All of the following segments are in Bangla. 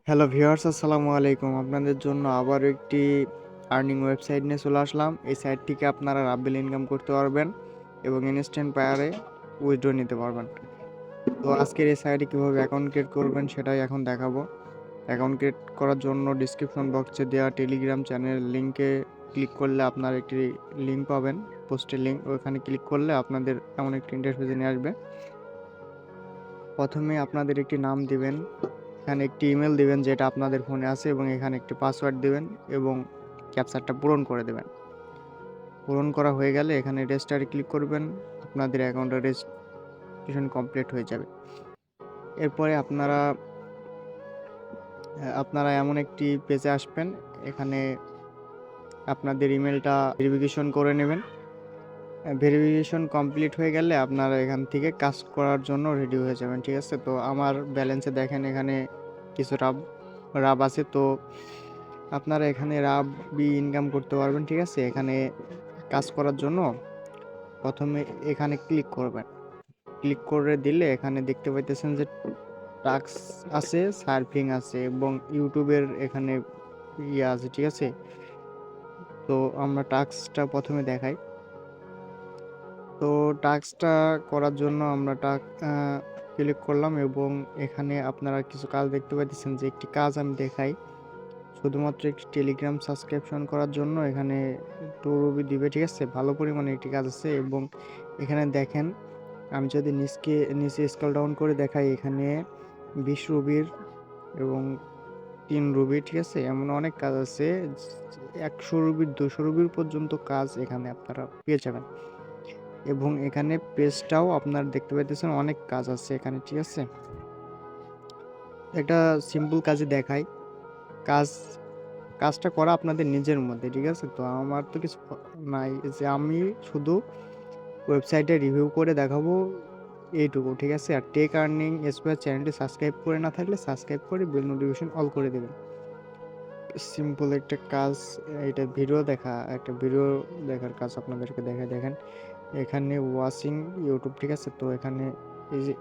হ্যালো ভিউয়ার্স, আসসালামু আলাইকুম। আপনাদের জন্য আবার একটি আর্নিং ওয়েবসাইট নিয়ে চলে আসলাম। এই সাইট থেকে আপনারা রাব্বিল ইনকাম করতে পারবেন এবং ইনস্ট্যান্ট পায়ারে উইথড্র নিতে পারবেন। তো আজকের এই সাইটে কীভাবে অ্যাকাউন্ট ক্রিয়েট করবেন সেটাই এখন দেখাবো। অ্যাকাউন্ট ক্রিয়েট করার জন্য ডিসক্রিপশন বক্সে দেওয়া টেলিগ্রাম চ্যানেল লিঙ্কে ক্লিক করলে আপনারা একটি লিঙ্ক পাবেন, পোস্টের লিঙ্ক। ওইখানে ক্লিক করলে আপনাদের এমন একটি ইন্টারফেসে নিয়ে আসবে। প্রথমে আপনাদের একটি নাম দিবেন, এখানে একটি ইমেল দিবেন যেটা আপনাদের ফোনে আছে, এবং এখানে একটি পাসওয়ার্ড দিবেন এবং ক্যাপচারটা পূরণ করে দেবেন। পূরণ করা হয়ে গেলে এখানে রেজিস্টারে ক্লিক করবেন। আপনাদের অ্যাকাউন্টের রেজিস্ট্রেশন কমপ্লিট হয়ে যাবে। এরপরে আপনারা এমন একটি পেজে আসবেন। এখানে আপনাদের ইমেলটা ভেরিফিকেশন করে নেবেন। ভেরিফিকেশন কমপ্লিট হয়ে গেলে আপনারা এখান থেকে কাজ করার জন্য রেডি হয়ে যাবেন। ঠিক আছে, তো আমার ব্যালেন্সে দেখেন এখানে কিছু রাব আছে। তো আপনারা এখানে রাবই ইনকাম করতে পারবেন। ঠিক আছে, এখানে কাজ করার জন্য প্রথমে এখানে ক্লিক করবেন। ক্লিক করে দিলে এখানে দেখতে পাইতেছেন যে টাস্ক আছে, সার্ফিং আছে এবং ইউটিউবের এখানে ইয়ে আছে। ঠিক আছে, তো আমরা টাস্কটা প্রথমে দেখাই। তো টাস্কটা করার জন্য আমরা ক্লিক করলাম এবং এখানে আপনারা কিছু কাজ দেখতে পাচ্ছেন। যে একটি কাজ আমি দেখাই, শুধুমাত্র একটি টেলিগ্রাম সাবস্ক্রিপশন করার জন্য এখানে 2 রুবি দিবে। ঠিক আছে, ভালো পরিমাণে একটি কাজ আছে। এবং এখানে দেখেন, আমি যদি নিচে স্ক্রল ডাউন করে দেখাই, এখানে 20 রুবির এবং 3 রুবি। ঠিক আছে, এমন অনেক কাজ আছে। 100 রুবির 200 রুবির পর্যন্ত কাজ এখানে আপনারা পেয়ে যাবেন। এবং এখানে পেজটাও আপনারা দেখতে পাইতেছেন, অনেক কাজ আছে এখানে। ঠিক আছে, একটা সিম্পল কাজে দেখাই। কাজটা করা আপনাদের নিজের মধ্যে। ঠিক আছে, তো আমার তো কিছু নাই, যে আমি শুধু ওয়েবসাইটে রিভিউ করে দেখাবো, এইটুকু। ঠিক আছে, আর টেক আর্নিং এসপায়ার চ্যানেলটি সাবস্ক্রাইব করে না থাকলে সাবস্ক্রাইব করে বেল নোটিফিকেশন অল করে দেবেন। সিম্পল একটা কাজ, এটা একটা ভিডিও দেখার কাজ আপনাদেরকে দেখেন। এখানে ওয়াচিং ইউটিউব। ঠিক আছে, তো এখানে এই যে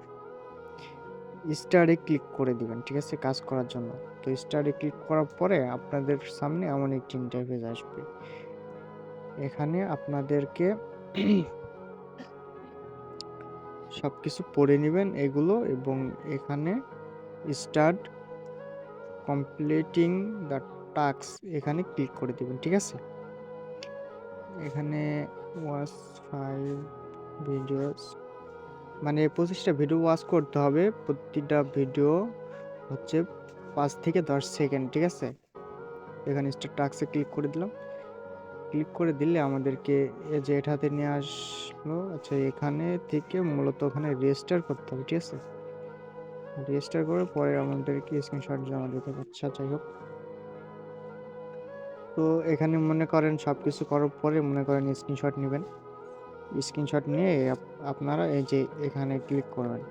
স্টারে ক্লিক করে দিবেন। ঠিক আছে, কাজ করার জন্য। তো স্টারে ক্লিক করার পরে আপনাদের সামনে এমন একটি ইন্টারফেস আসবে। এখানে আপনাদেরকে সবকিছু পড়ে নেবেন এগুলো, এবং এখানে স্টার্ট কমপ্লিটিং দ্য টাস্ক এখানে ক্লিক করে দিবেন। ঠিক আছে, এখানে ওয়াচ 5 ভিডিওস, মানে 25টা ভিডিও ওয়াচ করতে হবে। প্রতিটা ভিডিও হচ্ছে 5 থেকে 10 সেকেন্ড। ঠিক আছে, এখানে স্টার্ট টাস্কে ক্লিক করে দিলাম। ক্লিক করে দিলে আমাদেরকে এই যে এটাতে নিয়ে আসলো। আচ্ছা, এখানে থেকে মূলত ওখানে রেজিস্টার করতে হবে। ঠিক আছে, রেজিস্টার করে পরে আমাদেরকে স্ক্রিনশট জমা দিতে হবে। আচ্ছা, যাই হোক, তো এখানে মনে করেন সব কিছু করার পরে মনে করেন স্ক্রিনশট নেবেন। স্ক্রিনশট নিয়ে আপনারা এই যে এখানে ক্লিক করবেন।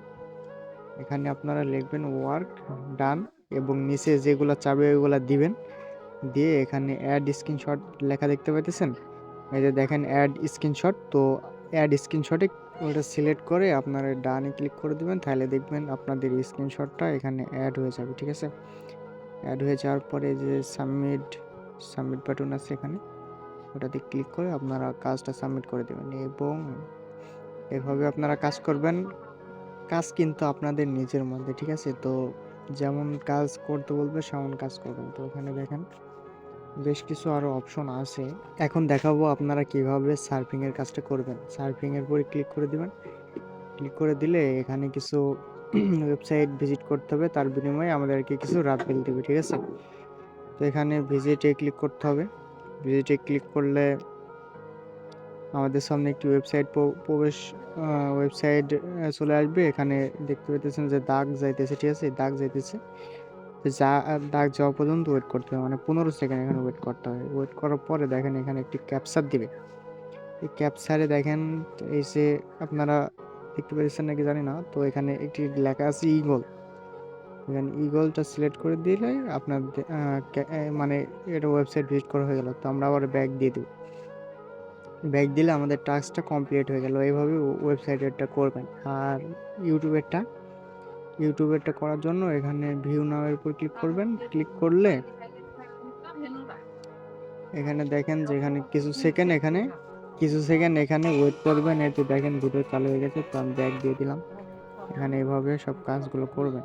এখানে আপনারা লিখবেন ওয়ার্ক ডান, এবং নিচে যেগুলো চাবে ওইগুলো দিবেন। দিয়ে এখানে অ্যাড স্ক্রিনশট লেখা দেখতে পাইতেছেন, এই যে দেখেন অ্যাড স্ক্রিনশট। তো অ্যাড স্ক্রিনশটে ওটা সিলেক্ট করে আপনারা ডানে ক্লিক করে দিবেন, তাহলে দেখবেন আপনাদের স্ক্রিনশটটা এখানে অ্যাড হয়ে যাবে। ঠিক আছে, অ্যাড হয়ে যাওয়ার পরে যে সাবমিট বাটন আছে এখানে, ওটাতে ক্লিক করে আপনারা কাজটা সাবমিট করে দেবেন। এবং এভাবে আপনারা কাজ করবেন। কাজ কিন্তু আপনাদের নিজের মধ্যে। ঠিক আছে, তো যেমন কাজ করতে বলবে সেমন কাজ করবেন। তো এখানে দেখেন বেশ কিছু আরও অপশন আছে। এখন দেখাবো আপনারা কিভাবে সার্ফিংয়ের কাজটা করবেন। সার্ফিংয়ের পরে ক্লিক করে দিবেন। ক্লিক করে দিলে এখানে কিছু ওয়েবসাইট ভিজিট করতে হবে, তার বিনিময়ে আমাদেরকে কিছু রাফেল দেবে। ঠিক আছে, তো এখানে ভিজিটে ক্লিক করতে হবে। ভিজিটে ক্লিক করলে আমাদের সামনে একটি ওয়েবসাইট চলে আসবে। এখানে দেখতে পেতেছেন যে দাগ যাইতেছে। ঠিক আছে, দাগ যাইতেছে, দাগ যাওয়া পর্যন্ত ওয়েট করতে হবে, মানে 15 সেকেন্ড এখানে ওয়েট করতে হবে। ওয়েট করার পরে দেখেন এখানে একটি ক্যাপচার দিবে। এই ক্যাপচারে দেখেন এই যে আপনারা দেখতে পেয়েছেন নাকি জানি না, তো এখানে একটি লেখা আছে ইগল। এখানে ইগলটা সিলেক্ট করে দিলে আপনার মানে এটা ওয়েবসাইট ভিজিট করা হয়ে গেল। তো আমরা আবার ব্যাক দিয়ে দেব। ব্যাক দিলে আমাদের টাস্কটা কমপ্লিট হয়ে গেল। এইভাবে ওয়েবসাইটেরটা করবেন। আর ইউটিউবেরটা ইউটিউবেরটা করার জন্য এখানে ভিউ নাও এর উপর ক্লিক করবেন। ক্লিক করলে এখানে দেখেন যে এখানে কিছু সেকেন্ড এখানে ওয়েট করবেন। এতে দেখেন ভিডিও চালু হয়ে গেছে, তো আমি ব্যাক দিয়ে দিলাম। এখানে এভাবে সব কাজগুলো করবেন।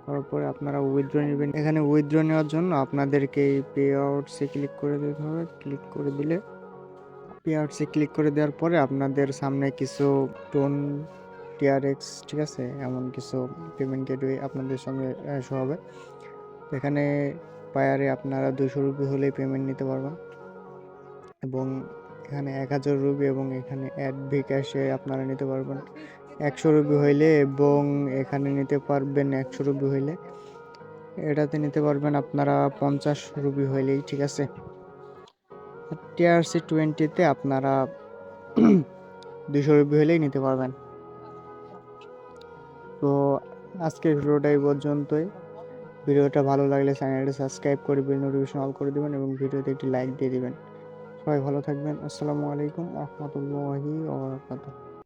করার পরে আপনারা উইথড্র নেবেন। এখানে উইথড্র নেওয়ার জন্য আপনাদেরকে এই পে আউটসে ক্লিক করে দিতে হবে। ক্লিক করে দিলে পে আউটসে ক্লিক করে দেওয়ার পরে আপনাদের সামনে কিছু টোন টিআরএক্স, ঠিক আছে, এমন কিছু পেমেন্ট গেটওয়ে আপনাদের সঙ্গে শো হবে। এখানে পায়ারে আপনারা 200 রুপি হলেই পেমেন্ট নিতে পারবেন, এবং এখানে 1000 রুপি, এবং এখানে অ্যাড বিকাশে আপনারা নিতে পারবেন 100 রুপি হইলে, এবং এখানে নিতে পারবেন 100 রুপি হইলে। এটাতে নিতে পারবেন আপনারা 50 রুপি হইলেই, ঠিক আছে। TRC20 আপনারা 200 রুপি হইলেই নিতে পারবেন। তো আজকের ভিডিওটা এই পর্যন্তই। ভিডিওটা ভালো লাগলে চ্যানেলটা সাবস্ক্রাইব করে বেল নোটিফিকেশন অল করে দিবেন, এবং ভিডিওতে একটি লাইক দিয়ে দিবেন। সবাই ভালো থাকবেন। আসসালামু আলাইকুম ওয়া রাহমাতুল্লাহি ওয়া বারাকাতুহু।